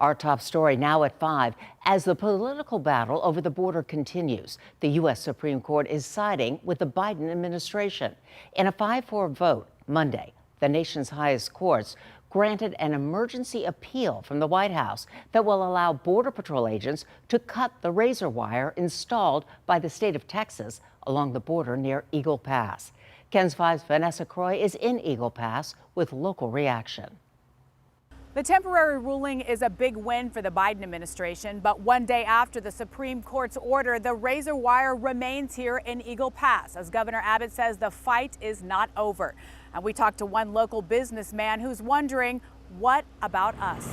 Our top story now at 5. As the political battle over the border continues, the U.S. Supreme Court is siding with the Biden administration. In a 5-4 vote Monday, the nation's highest courts granted an emergency appeal from the White House that will allow Border Patrol agents to cut the razor wire installed by the state of Texas along the border near Eagle Pass. KENS 5's Vanessa Croy is in Eagle Pass with local reaction. The temporary ruling is a big win for the Biden administration, but one day after the Supreme Court's order, the razor wire remains here in Eagle Pass, as Governor Abbott says the fight is not over. And we talked to one local businessman who's wondering, what about us?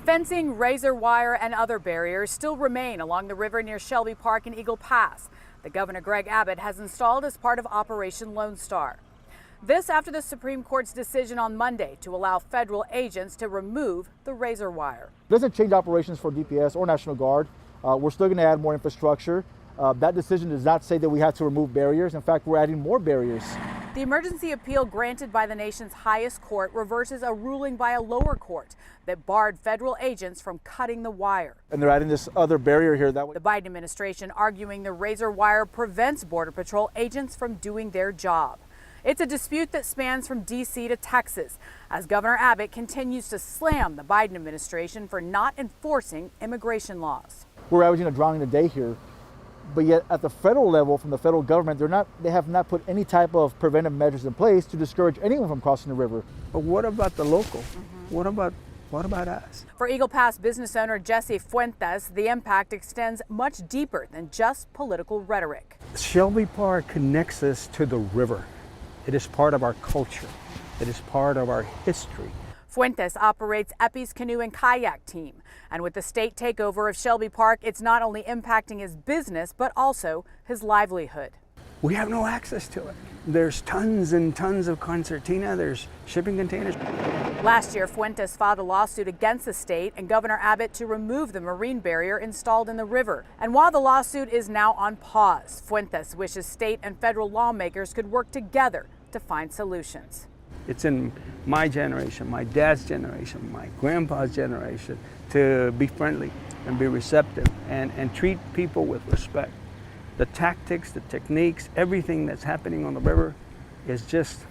Fencing, razor wire, and other barriers still remain along the river near Shelby Park in Eagle Pass. The Governor Greg Abbott has installed as part of Operation Lone Star. This after the Supreme Court's decision on Monday to allow federal agents to remove the razor wire. It doesn't change operations for DPS or National Guard. We're still going to add more infrastructure. That decision does not say that we have to remove barriers. In fact, we're adding more barriers. The emergency appeal granted by the nation's highest court reverses a ruling by a lower court that barred federal agents from cutting the wire. And they're adding this other barrier here. That way. The Biden administration arguing the razor wire prevents Border Patrol agents from doing their job. It's a dispute that spans from D.C. to Texas, as Governor Abbott continues to slam the Biden administration for not enforcing immigration laws. We're averaging a drowning a day here, but yet at the federal level, from the federal government, they have not put any type of preventive measures in place to discourage anyone from crossing the river. But what about the local? What about us? For Eagle Pass business owner Jesse Fuentes, the impact extends much deeper than just political rhetoric. Shelby Park connects us to the river. It is part of our culture. It is part of our history. Fuentes operates Epi's canoe and kayak team. And with the state takeover of Shelby Park, it's not only impacting his business, but also his livelihood. We have no access to it. There's tons and tons of concertina. There's shipping containers. Last year, Fuentes filed a lawsuit against the state and Governor Abbott to remove the marine barrier installed in the river. And while the lawsuit is now on pause, Fuentes wishes state and federal lawmakers could work together to find solutions. It's in my generation, my dad's generation, my grandpa's generation to be friendly and be receptive and treat people with respect. The tactics, the techniques, everything that's happening on the river is just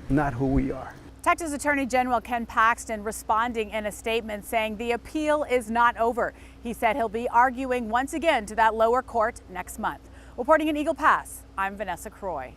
not who we are. Texas Attorney General Ken Paxton responding in a statement saying the appeal is not over. He said he'll be arguing once again to that lower court next month. Reporting in Eagle Pass, I'm Vanessa Croy.